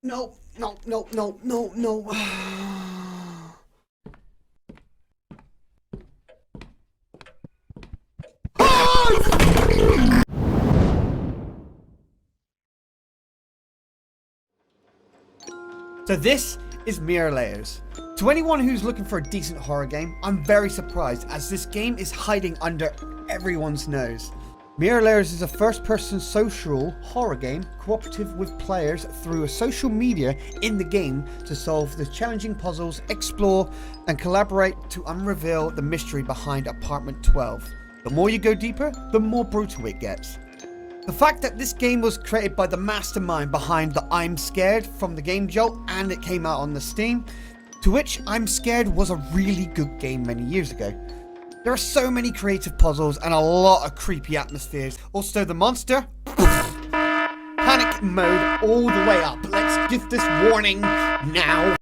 No, no, no, no, no, no. So this is Mirror Layers. To anyone who's looking for a decent horror game, I'm very surprised as this game is hiding under everyone's nose. Mirror Layers is a first-person social horror game cooperative with players through a social media in the game to solve the challenging puzzles, explore and collaborate to unreveal the mystery behind Apartment 12. The more you go deeper, the more brutal it gets. The fact that this game was created by the mastermind behind the I'm Scared from the Game Jolt and it came out on the Steam, to which I'm Scared was a really good game many years ago. There are so many creative puzzles and a lot of creepy atmospheres. Also the monster, panic mode all the way up. Let's give this warning now.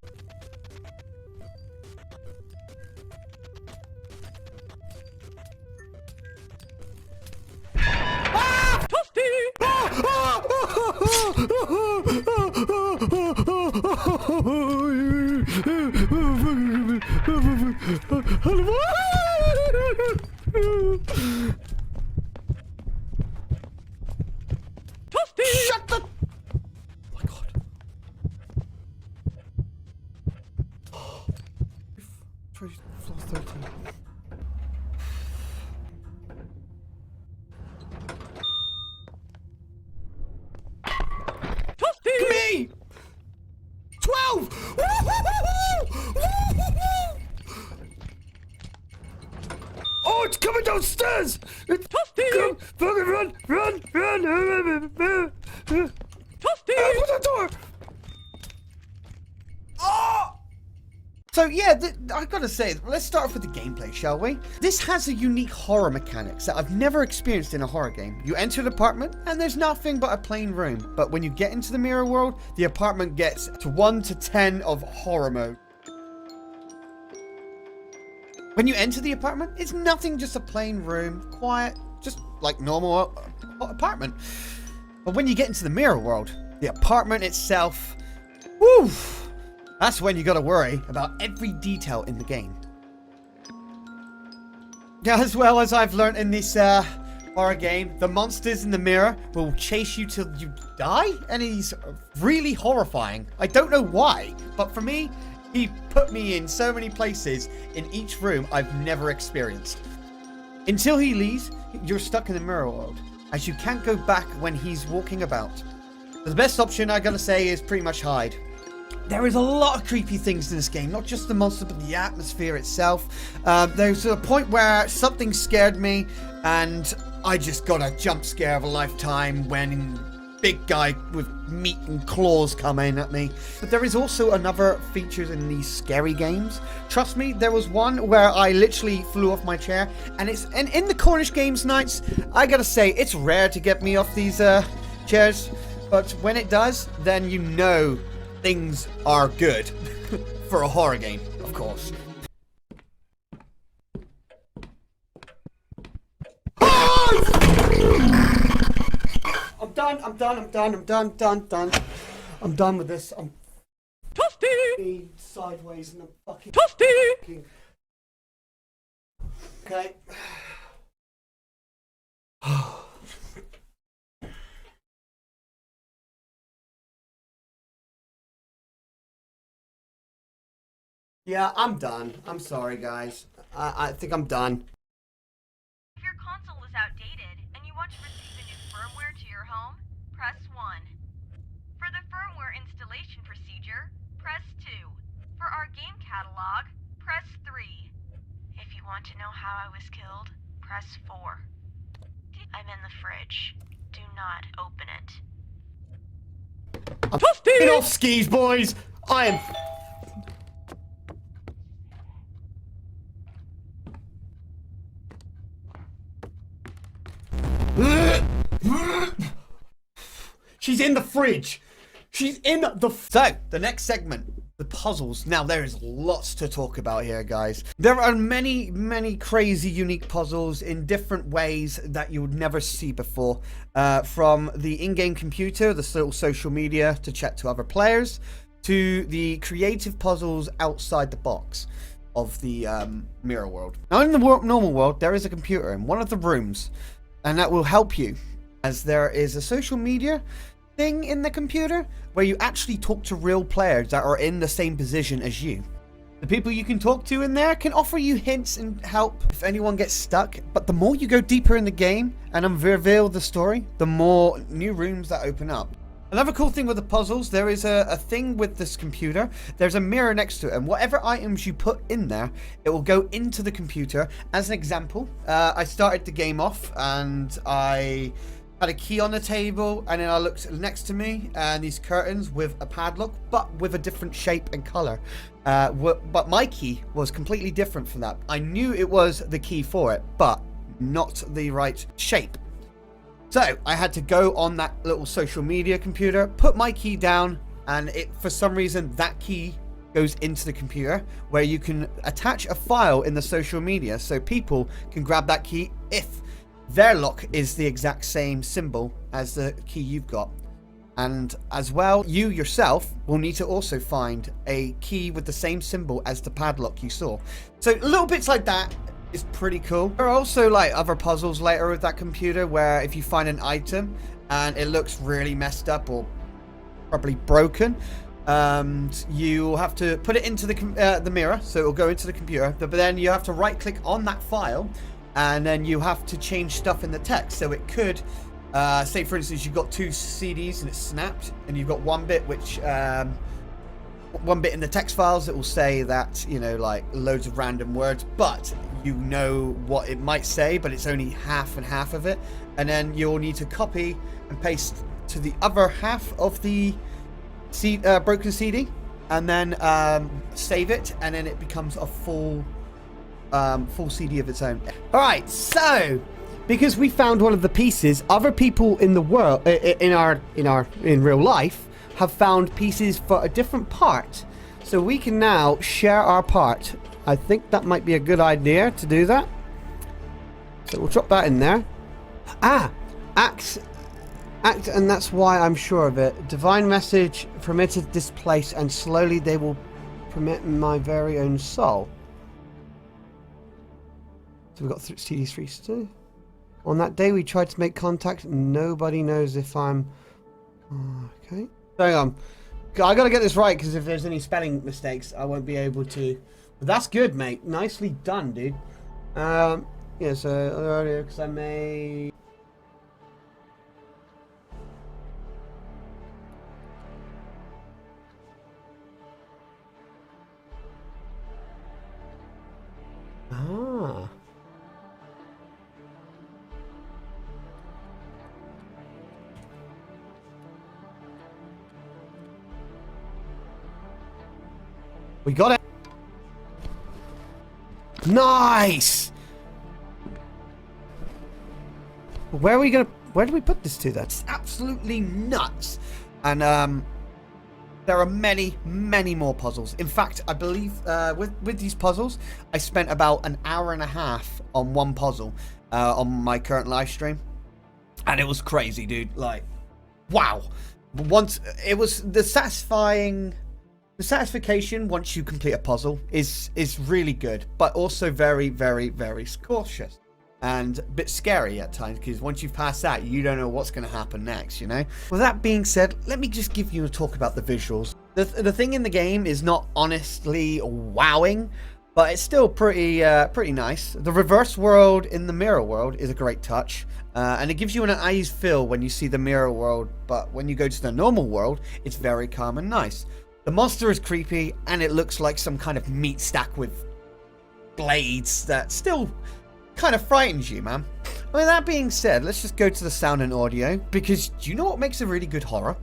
Shut the... Oh my god. Floor 13. Me! 12! Oh, it's coming downstairs! It's come, fucking run! Open the door! Oh! So yeah, I gotta say, let's start off with the gameplay, shall we? This has a unique horror mechanics that I've never experienced in a horror game. You enter the apartment and there's nothing but a plain room. But when you get into the mirror world, the apartment gets to 1 to 10 of horror mode. When you enter the apartment, it's nothing, just a plain room, quiet, just like normal apartment. But when you get into the mirror world, the apartment itself, woo! That's when you gotta worry about every detail in the game. Yeah, as well as I've learned in this horror game, the monsters in the mirror will chase you till you die, and he's really horrifying. I don't know why, but for me, he put me in so many places in each room I've never experienced. Until he leaves, you're stuck in the mirror world, as you can't go back when he's walking about. The best option I gotta say is pretty much hide. There is a lot of creepy things in this game, not just the monster, but the atmosphere itself. There's a point where something scared me, and I just got a jump scare of a lifetime when big guy with meat and claws come in at me. But there is also another features in these scary games. Trust me, there was one where I literally flew off my chair, and in the Cornish Games nights, I gotta say, it's rare to get me off these chairs, but when it does, then you know things are good for a horror game, of course. I'm done with this. I'm Toasty! Sideways and I'm fucking Toasty! Okay. Yeah, I'm done. I'm sorry, guys. I think I'm done. If your console is outdated and you want to receive the new firmware to your home, press 1. For the firmware installation procedure, press 2. For our game catalog, press 3. If you want to know how I was killed, press 4. I'm in the fridge. Do not open it. I'm Get off skis, boys! I am... She's in the fridge. She's in the... So, the next segment. the puzzles. Now, there is lots to talk about here, guys. There are many, many crazy, unique puzzles in different ways that you would never see before. From the in-game computer, the little social media to chat to other players, to the creative puzzles outside the box of the mirror world. Now, in the normal world, there is a computer in one of the rooms, and that will help you, as there is a social media thing in the computer where you actually talk to real players that are in the same position as you. The people you can talk to in there can offer you hints and help if anyone gets stuck, but the more you go deeper in the game and reveal the story, the more new rooms that open up. Another cool thing with the puzzles, there is a thing with this computer. There's a mirror next to it, and whatever items you put in there, it will go into the computer. As an example, I started the game off and I had a key on the table, and then I looked next to me and these curtains with a padlock, but with a different shape and color. But my key was completely different from that. I knew it was the key for it, but not the right shape. So I had to go on that little social media computer, put my key down, and for some reason that key goes into the computer where you can attach a file in the social media so people can grab that key if their lock is the exact same symbol as the key you've got. And as well, you yourself will need to also find a key with the same symbol as the padlock you saw. So little bits like that is pretty cool. There are also like other puzzles later with that computer where if you find an item and it looks really messed up or probably broken, you have to put it into the mirror, so it will go into the computer, but then you have to right click on that file and then you have to change stuff in the text. So it could say for instance you've got 2 CDs and it's snapped, and you've got one bit which one bit in the text files that will say that, you know, like loads of random words, but you know what it might say, but it's only half and half of it, and then you'll need to copy and paste to the other half of the broken CD, and then save it, and then it becomes a full CD of its own. All right, so because we found one of the pieces, other people in the world, in real life, have found pieces for a different part, so we can now share our part. I think that might be a good idea to do that, so we'll drop that in there. Act, and that's why I'm sure of it. Divine message permitted this place, and slowly they will permit my very own soul. So we've got CD3 too. On that day we tried to make contact. Nobody knows if I'm okay. Hang on, I gotta get this right, because if there's any spelling mistakes I won't be able to. But that's good, mate. Nicely done, dude. Yeah, so earlier, because I made we got it. Nice. Where do we put this to? That's absolutely nuts. And there are many, many more puzzles. In fact, I believe with these puzzles, I spent about an hour and a half on one puzzle on my current live stream, and it was crazy, dude. Like, wow. Once it was the satisfaction once you complete a puzzle is really good, but also very, very, very cautious and a bit scary at times, because once you've passed that, you don't know what's going to happen next, you know? With that being said, let me just give you a talk about the visuals. The thing in the game is not honestly wowing, but it's still pretty nice. The reverse world in the mirror world is a great touch, and it gives you an unease feel when you see the mirror world, but when you go to the normal world, it's very calm and nice. The monster is creepy, and it looks like some kind of meat stack with blades that still kind of frightens you, man. I mean, that being said, let's just go to the sound and audio, because do you know what makes a really good horror?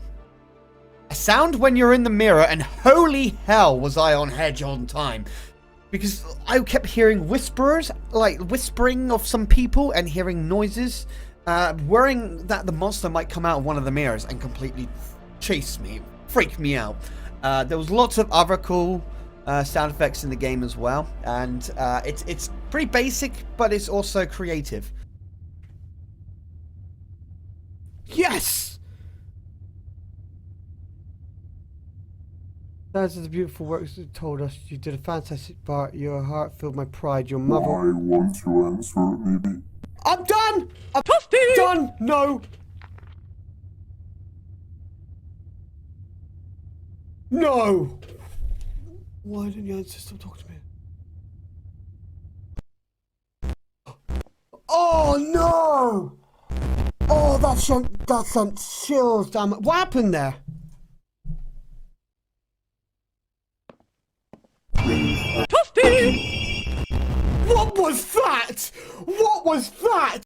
A sound when you're in the mirror, and holy hell was I on edge on time. Because I kept hearing whisperers, like whispering of some people, and hearing noises, worrying that the monster might come out of one of the mirrors and completely chase me, freak me out. There was lots of other cool sound effects in the game as well, and it's pretty basic, but it's also creative. Yes! That's the beautiful works that told us you did a fantastic part. Your heart filled my pride. Your mother. I want to answer it, maybe. I'm done! I'm done! No! No! Why didn't you answer? Stop talking to me. Oh no! Oh, that sent chills down. What happened there? What was that? What was that?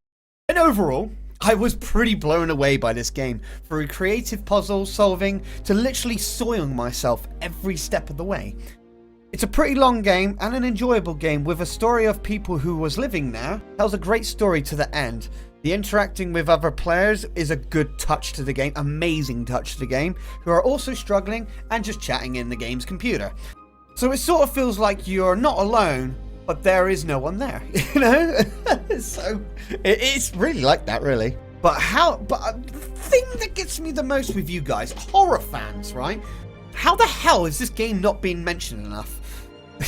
And overall, I was pretty blown away by this game, through creative puzzle solving to literally soiling myself every step of the way. It's a pretty long game and an enjoyable game with a story of people who was living there. Tells a great story to the end. The interacting with other players is a good touch to the game, amazing touch to the game, who are also struggling and just chatting in the game's computer. So it sort of feels like you're not alone, but there is no one there, you know? So it's really like that, really. But the thing that gets me the most with you guys, horror fans, right? How the hell is this game not being mentioned enough?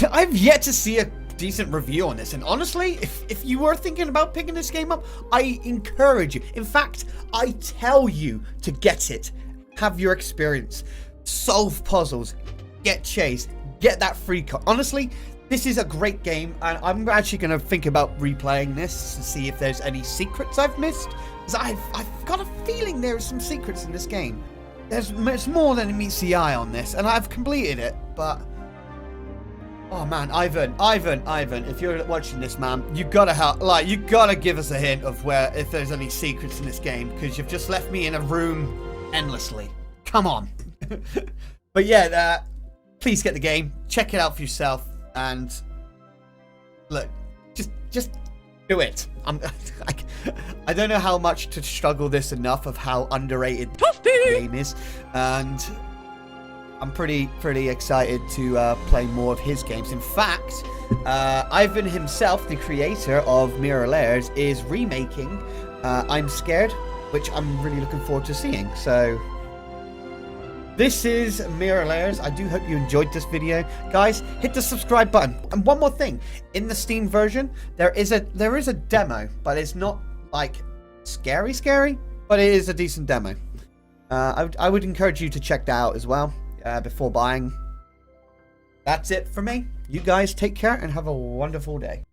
I've yet to see a decent review on this, and honestly, if you were thinking about picking this game up, I encourage you. In fact, I tell you to get it. Have your experience. Solve puzzles. Get chased. Get that free card. Honestly, this is a great game, and I'm actually going to think about replaying this to see if there's any secrets I've missed. Because I've got a feeling there are some secrets in this game. There's more than meets the eye on this, and I've completed it, but... Oh man, Ivan, if you're watching this, man, you gotta help, you gotta give us a hint of if there's any secrets in this game, because you've just left me in a room endlessly. Come on. But yeah, please get the game, check it out for yourself, and look, just do it. I don't know how much to struggle this enough of how underrated the game is, and I'm pretty excited to play more of his games. In fact, Ivan himself, the creator of Mirror Lairs, is remaking I'm Scared, which I'm really looking forward to seeing. So this is Mirror Lairs. I do hope you enjoyed this video. Guys, hit the subscribe button. And one more thing, in the Steam version, there is a demo, but it's not like scary, but it is a decent demo. I would encourage you to check that out as well before buying. That's it for me. You guys take care and have a wonderful day.